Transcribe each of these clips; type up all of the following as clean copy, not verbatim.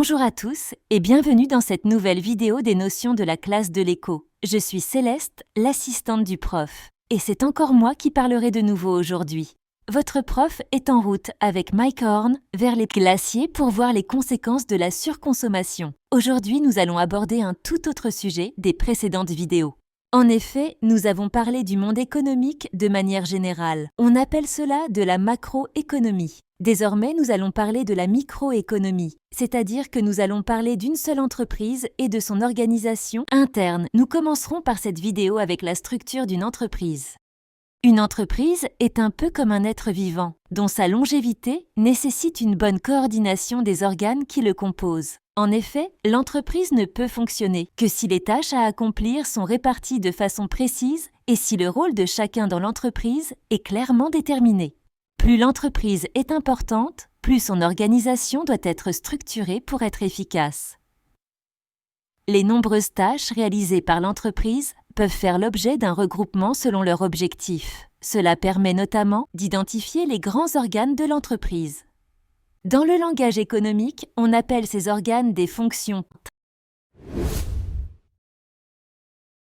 Bonjour à tous et bienvenue dans cette nouvelle vidéo des notions de la classe de l'éco. Je suis Céleste, l'assistante du prof, et c'est encore moi qui parlerai de nouveau aujourd'hui. Votre prof est en route avec Mike Horn vers les glaciers pour voir les conséquences de la surconsommation. Aujourd'hui, nous allons aborder un tout autre sujet des précédentes vidéos. En effet, nous avons parlé du monde économique de manière générale. On appelle cela de la macroéconomie. Désormais, nous allons parler de la microéconomie, c'est-à-dire que nous allons parler d'une seule entreprise et de son organisation interne. Nous commencerons par cette vidéo avec la structure d'une entreprise. Une entreprise est un peu comme un être vivant, dont sa longévité nécessite une bonne coordination des organes qui le composent. En effet, l'entreprise ne peut fonctionner que si les tâches à accomplir sont réparties de façon précise et si le rôle de chacun dans l'entreprise est clairement déterminé. Plus l'entreprise est importante, plus son organisation doit être structurée pour être efficace. Les nombreuses tâches réalisées par l'entreprise peuvent faire l'objet d'un regroupement selon leur objectif. Cela permet notamment d'identifier les grands organes de l'entreprise. Dans le langage économique, on appelle ces organes des fonctions.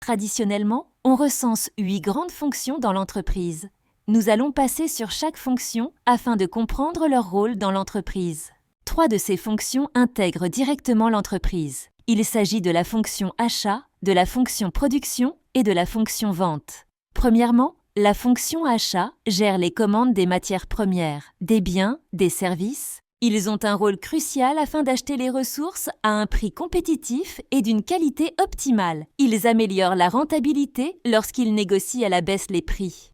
Traditionnellement, on recense 8 grandes fonctions dans l'entreprise. Nous allons passer sur chaque fonction afin de comprendre leur rôle dans l'entreprise. 3 de ces fonctions intègrent directement l'entreprise. Il s'agit de la fonction achat, de la fonction production et de la fonction vente. Premièrement, la fonction achat gère les commandes des matières premières, des biens, des services. Ils ont un rôle crucial afin d'acheter les ressources à un prix compétitif et d'une qualité optimale. Ils améliorent la rentabilité lorsqu'ils négocient à la baisse les prix.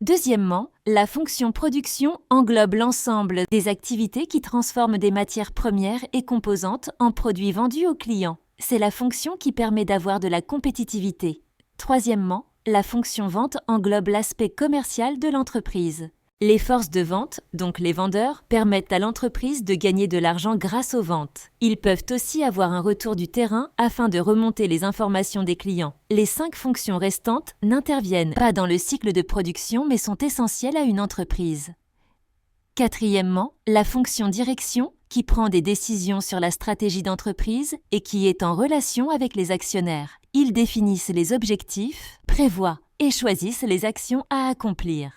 Deuxièmement, la fonction production englobe l'ensemble des activités qui transforment des matières premières et composantes en produits vendus aux clients. C'est la fonction qui permet d'avoir de la compétitivité. Troisièmement, la fonction vente englobe l'aspect commercial de l'entreprise. Les forces de vente, donc les vendeurs, permettent à l'entreprise de gagner de l'argent grâce aux ventes. Ils peuvent aussi avoir un retour du terrain afin de remonter les informations des clients. Les 5 fonctions restantes n'interviennent pas dans le cycle de production mais sont essentielles à une entreprise. Quatrièmement, la fonction direction qui prend des décisions sur la stratégie d'entreprise et qui est en relation avec les actionnaires. Ils définissent les objectifs, prévoient et choisissent les actions à accomplir.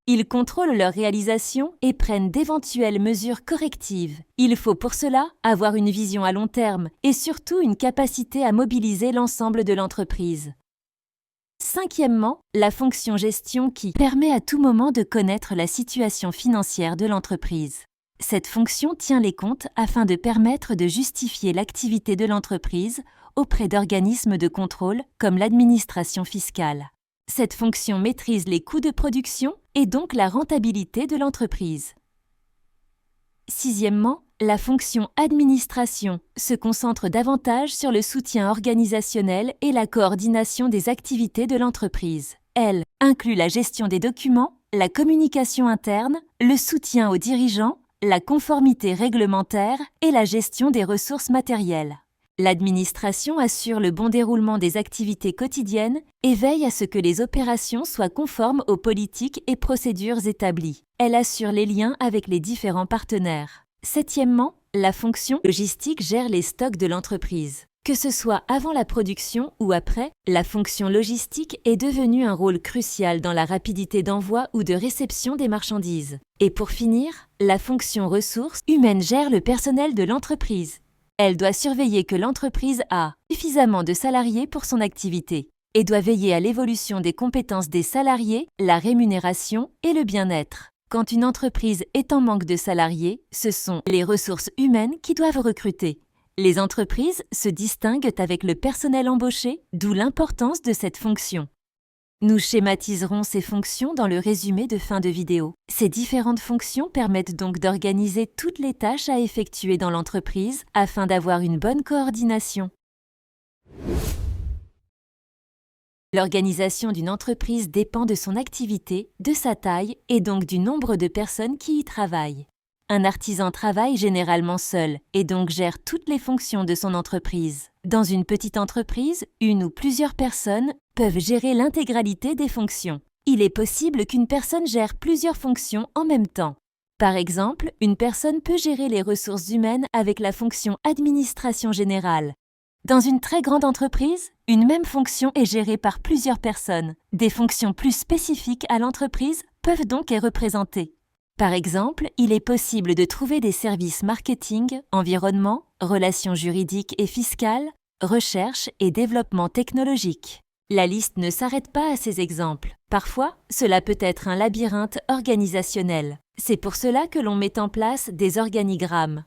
Ils contrôlent leur réalisation et prennent d'éventuelles mesures correctives. Il faut pour cela avoir une vision à long terme et surtout une capacité à mobiliser l'ensemble de l'entreprise. Cinquièmement, la fonction gestion qui permet à tout moment de connaître la situation financière de l'entreprise. Cette fonction tient les comptes afin de permettre de justifier l'activité de l'entreprise auprès d'organismes de contrôle comme l'administration fiscale. Cette fonction maîtrise les coûts de production et donc la rentabilité de l'entreprise. Sixièmement, la fonction administration se concentre davantage sur le soutien organisationnel et la coordination des activités de l'entreprise. Elle inclut la gestion des documents, la communication interne, le soutien aux dirigeants, la conformité réglementaire et la gestion des ressources matérielles. L'administration assure le bon déroulement des activités quotidiennes et veille à ce que les opérations soient conformes aux politiques et procédures établies. Elle assure les liens avec les différents partenaires. Septièmement, la fonction logistique gère les stocks de l'entreprise. Que ce soit avant la production ou après, la fonction logistique est devenue un rôle crucial dans la rapidité d'envoi ou de réception des marchandises. Et pour finir, la fonction ressources humaines gère le personnel de l'entreprise. Elle doit surveiller que l'entreprise a suffisamment de salariés pour son activité et doit veiller à l'évolution des compétences des salariés, la rémunération et le bien-être. Quand une entreprise est en manque de salariés, ce sont les ressources humaines qui doivent recruter. Les entreprises se distinguent avec le personnel embauché, d'où l'importance de cette fonction. Nous schématiserons ces fonctions dans le résumé de fin de vidéo. Ces différentes fonctions permettent donc d'organiser toutes les tâches à effectuer dans l'entreprise afin d'avoir une bonne coordination. L'organisation d'une entreprise dépend de son activité, de sa taille et donc du nombre de personnes qui y travaillent. Un artisan travaille généralement seul et donc gère toutes les fonctions de son entreprise. Dans une petite entreprise, une ou plusieurs personnes peuvent gérer l'intégralité des fonctions. Il est possible qu'une personne gère plusieurs fonctions en même temps. Par exemple, une personne peut gérer les ressources humaines avec la fonction Administration générale. Dans une très grande entreprise, une même fonction est gérée par plusieurs personnes. Des fonctions plus spécifiques à l'entreprise peuvent donc être représentées. Par exemple, il est possible de trouver des services marketing, environnement, relations juridiques et fiscales, recherche et développement technologique. La liste ne s'arrête pas à ces exemples. Parfois, cela peut être un labyrinthe organisationnel. C'est pour cela que l'on met en place des organigrammes.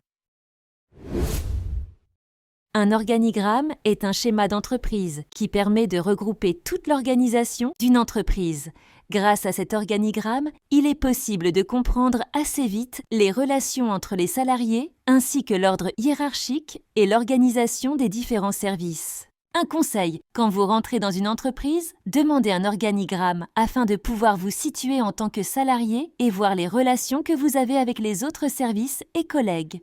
Un organigramme est un schéma d'entreprise qui permet de regrouper toute l'organisation d'une entreprise. Grâce à cet organigramme, il est possible de comprendre assez vite les relations entre les salariés ainsi que l'ordre hiérarchique et l'organisation des différents services. Un conseil, quand vous rentrez dans une entreprise, demandez un organigramme afin de pouvoir vous situer en tant que salarié et voir les relations que vous avez avec les autres services et collègues.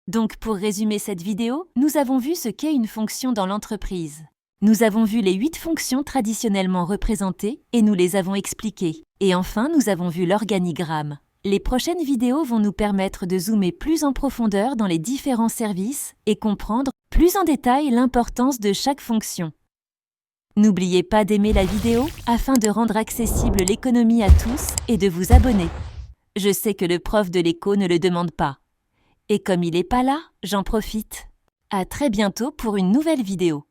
Donc pour résumer cette vidéo, nous avons vu ce qu'est une fonction dans l'entreprise. Nous avons vu les 8 fonctions traditionnellement représentées et nous les avons expliquées. Et enfin, nous avons vu l'organigramme. Les prochaines vidéos vont nous permettre de zoomer plus en profondeur dans les différents services et comprendre plus en détail l'importance de chaque fonction. N'oubliez pas d'aimer la vidéo afin de rendre accessible l'économie à tous et de vous abonner. Je sais que le prof de l'éco ne le demande pas. Et comme il n'est pas là, j'en profite. À très bientôt pour une nouvelle vidéo.